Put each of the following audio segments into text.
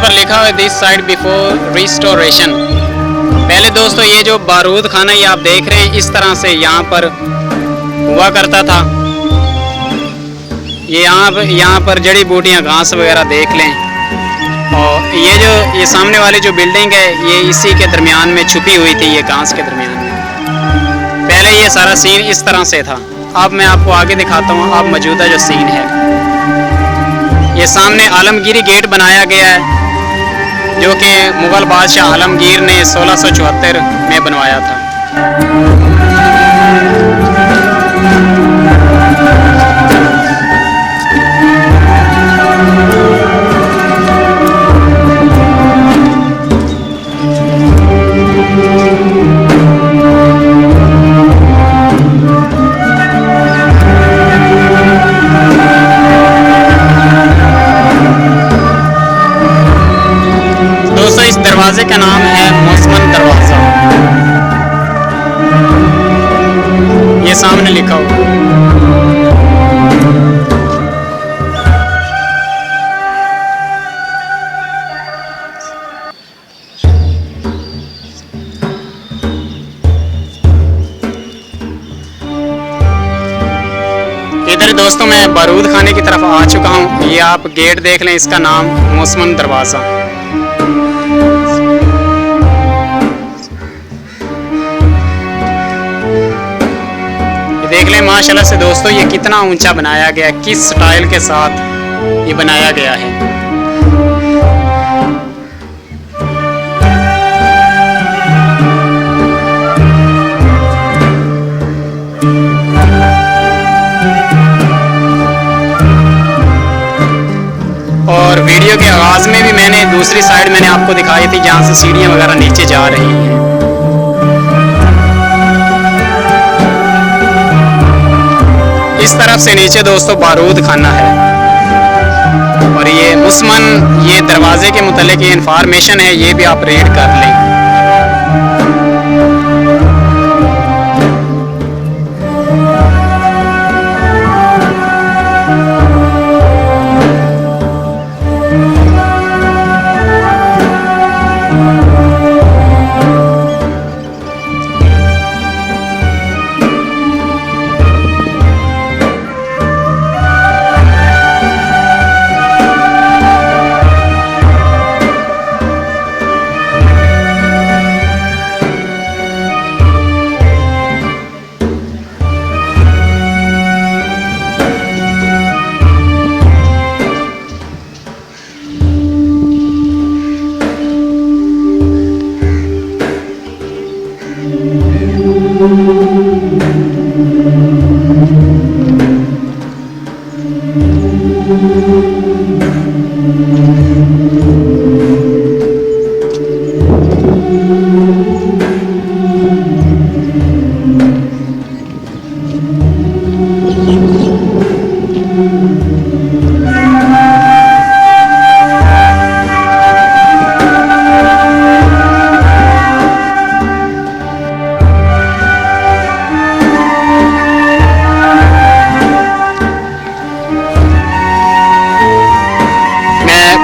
पर लिखा हुआ है दिस साइड बिफोर रिस्टोरेशन। पहले दोस्तों ये जो बारूद खाना ये आप देख रहे हैं इस तरह से यहाँ पर हुआ करता था। ये यहाँ पर जड़ी बूटियाँ घास वगैरह देख लें। और ये सामने वाली जो बिल्डिंग है ये इसी के दरमियान में छुपी हुई थी, ये घास के दरमियान में। पहले ये सारा सीन इस तरह से था। अब मैं आपको आगे दिखाता हूँ अब मौजूदा जो सीन है। ये सामने आलमगीरी गेट बनाया गया है जो कि मुग़ल बादशाह आलमगीर ने 1674 में बनवाया था। इस दरवाजे का नाम है मुसमन दरवाज़ा, ये सामने लिखा हुआ। इधर दोस्तों मैं बारूद खाने की तरफ आ चुका हूँ। ये आप गेट देख लें, इसका नाम मुसमन दरवाज़ा। देख लें माशाल्लाह से दोस्तों ये कितना ऊंचा बनाया गया, किस स्टाइल के साथ ये बनाया गया है। और वीडियो के आगाज में भी मैंने दूसरी साइड मैंने आपको दिखाई थी जहाँ से सीढ़ियाँ वगैरह नीचे जा रही हैं। इस तरफ से नीचे दोस्तों बारूद खाना है। और ये मुसमन ये दरवाजे के मुतालिक ये इंफॉर्मेशन है, ये भी आप रीड कर लें।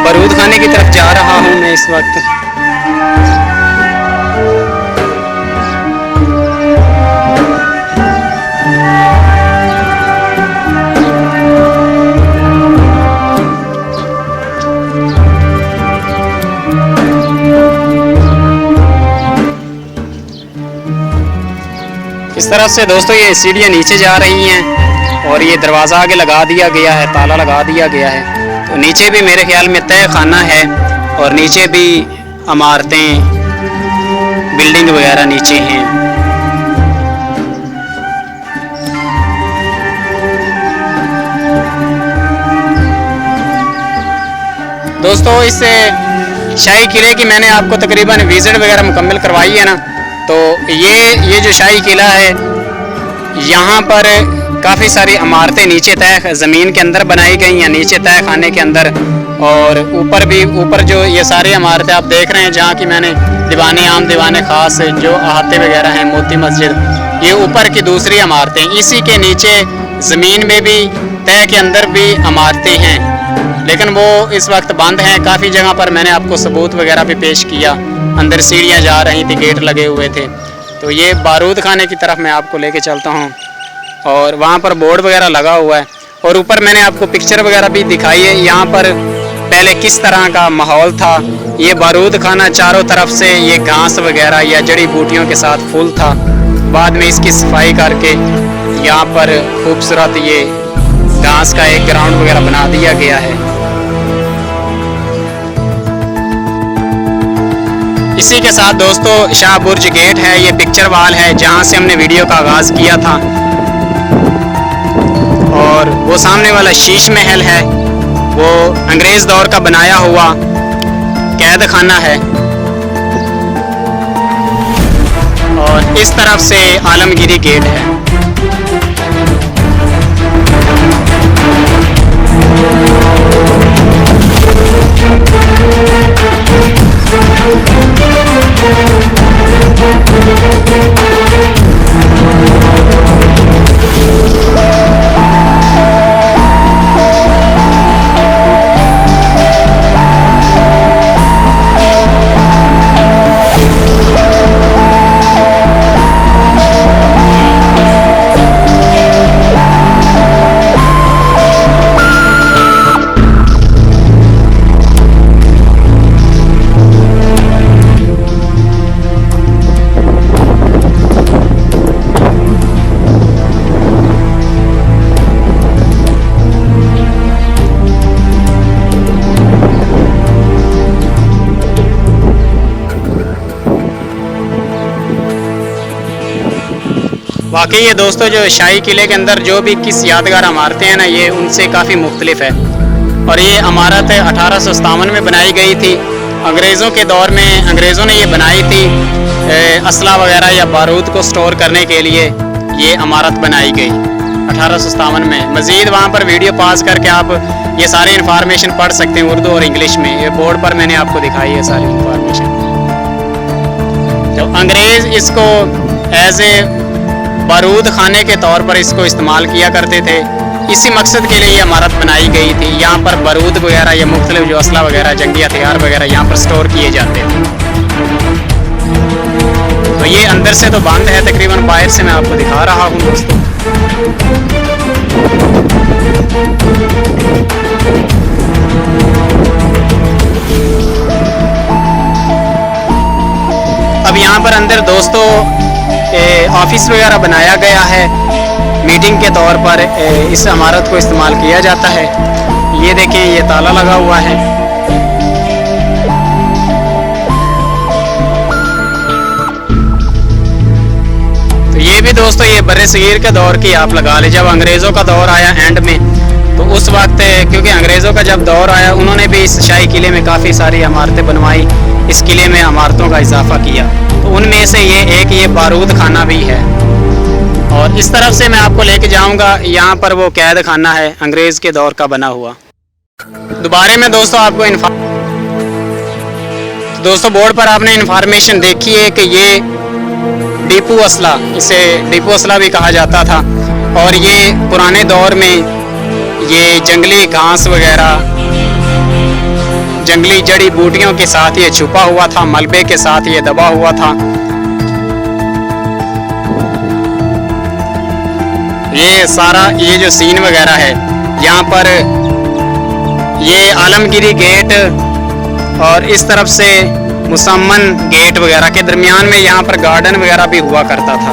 बारूद खाने की तरफ जा रहा हूँ मैं इस वक्त। इस तरफ से दोस्तों ये सीढ़ियाँ नीचे जा रही हैं और ये दरवाज़ा आगे लगा दिया गया है, ताला लगा दिया गया है। तो नीचे भी मेरे ख्याल में तय खाना है और नीचे भी इमारतें बिल्डिंग वगैरह नीचे हैं। दोस्तों इस शाही किले की मैंने आपको तकरीबन विज़िट वगैरह मुकम्मल करवाई है ना। तो ये जो शाही किला है यहाँ पर काफ़ी सारी इमारतें नीचे तय ज़मीन के अंदर बनाई गई हैं, नीचे तय खाने के अंदर। और ऊपर जो ये सारी इमारतें आप देख रहे हैं जहाँ की मैंने दीवान आम दीवान ख़ास जो अहाते वगैरह हैं, मोती मस्जिद, ये ऊपर की दूसरी इमारतें। इसी के नीचे ज़मीन में भी तय के अंदर भी इमारतें हैं। लेकिन वो इस वक्त बंद हैं। काफ़ी जगह पर मैंने आपको सबूत वगैरह भी पेश किया, अंदर सीढ़ियाँ जा रही थी, गेट लगे हुए थे। तो ये बारूद खाने की तरफ मैं आपको लेके चलता हूँ और वहाँ पर बोर्ड वगैरह लगा हुआ है और ऊपर मैंने आपको पिक्चर वगैरह भी दिखाई है यहाँ पर पहले किस तरह का माहौल था। ये बारूद खाना चारों तरफ से ये घास वगैरह या जड़ी बूटियों के साथ फूल था। बाद में इसकी सफाई करके यहाँ पर खूबसूरत ये घास का एक ग्राउंड वगैरह बना दिया गया है। इसी के साथ दोस्तों शाह बुर्ज गेट है, ये पिक्चर वाल है जहाँ से हमने वीडियो का आगाज़ किया था। और वो सामने वाला शीश महल है, वो अंग्रेज़ दौर का बनाया हुआ कैद खाना है। और इस तरफ से आलमगीरी गेट है। वाकई ये दोस्तों जो शाही किले के अंदर जो भी किस यादगार इमारतें हैं ना, ये उनसे काफ़ी मुख्तलिफ है। और ये इमारत 1857 में बनाई गई थी। अंग्रेज़ों के दौर में अंग्रेज़ों ने ये बनाई थी असला वगैरह या बारूद को स्टोर करने के लिए ये इमारत बनाई गई 1857 में। मज़ीद वहाँ पर वीडियो पास करके आप ये सारी इन्फॉर्मेशन पढ़ सकते हैं उर्दू और इंग्लिश में। ये बोर्ड पर मैंने आपको दिखाई है सारी इन्फॉर्मेशन। तो अंग्रेज़ इसको एज ए बारूद खाने के तौर पर इसको इस्तेमाल किया करते थे। इसी मकसद के लिए ये इमारत बनाई गई थी। यहाँ पर बारूद वगैरह या मुख्तलिफ जो असला वगैरह जंगी हथियार वगैरह यहाँ पर स्टोर किए जाते थे। तो ये अंदर से तो बंद है तकरीबन, बाहर से मैं आपको दिखा रहा हूँ दोस्तों। अब यहाँ पर अंदर दोस्तों ऑफिस वगैरह बनाया गया है। मीटिंग के तौर पर इस इमारत को इस्तेमाल किया जाता है। ये देखें, ये ताला लगा हुआ है। तो ये भी दोस्तों ये बर्रे सगीर के दौर की आप लगा ले, जब अंग्रेज़ों का दौर आया एंड में, तो उस वक्त क्योंकि अंग्रेज़ों का जब दौर आया उन्होंने भी इस शाही किले में काफ़ी सारी इमारतें बनवाई, इस किले में इमारतों का इजाफा किया। तो उनमें से ये एक ये बारूद खाना भी है। और इस तरफ से मैं आपको लेके जाऊंगा, यहाँ पर वो कैद खाना है अंग्रेज़ के दौर का बना हुआ। दोबारा में दोस्तों आपको दोस्तों बोर्ड पर आपने इन्फॉर्मेशन देखी है कि ये डीपू असला, इसे डीपू असला भी कहा जाता था। और ये पुराने दौर में ये जंगली घास वगैरह, जंगली जड़ी बूटियों के साथ ये छुपा हुआ था, मलबे के साथ ये दबा हुआ था। ये सारा ये जो सीन वगैरह है यहाँ पर, ये आलमगीरी गेट और इस तरफ से मुसम्मन गेट वगैरह के दरमियान में यहाँ पर गार्डन वगैरह भी हुआ करता था।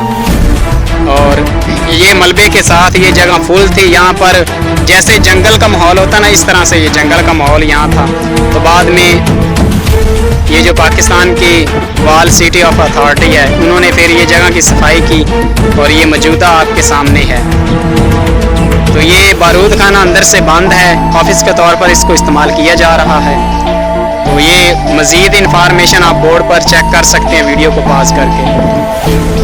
और ये मलबे के साथ ये जगह फुल थी। यहाँ पर जैसे जंगल का माहौल होता ना, इस तरह से ये जंगल का माहौल यहाँ था। तो बाद में ये जो पाकिस्तान की वाल सिटी ऑफ अथॉरिटी है, उन्होंने फिर ये जगह की सफाई की और ये मौजूदा आपके सामने है। तो ये बारूद खाना अंदर से बंद है, ऑफिस के तौर पर इसको इस्तेमाल किया जा रहा है। तो ये मज़ीद इन्फॉर्मेशन आप बोर्ड पर चेक कर सकते हैं वीडियो को पॉज करके।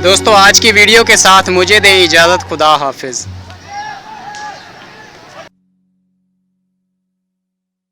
दोस्तों आज की वीडियो के साथ मुझे दें इजाज़त। खुदा हाफिज़।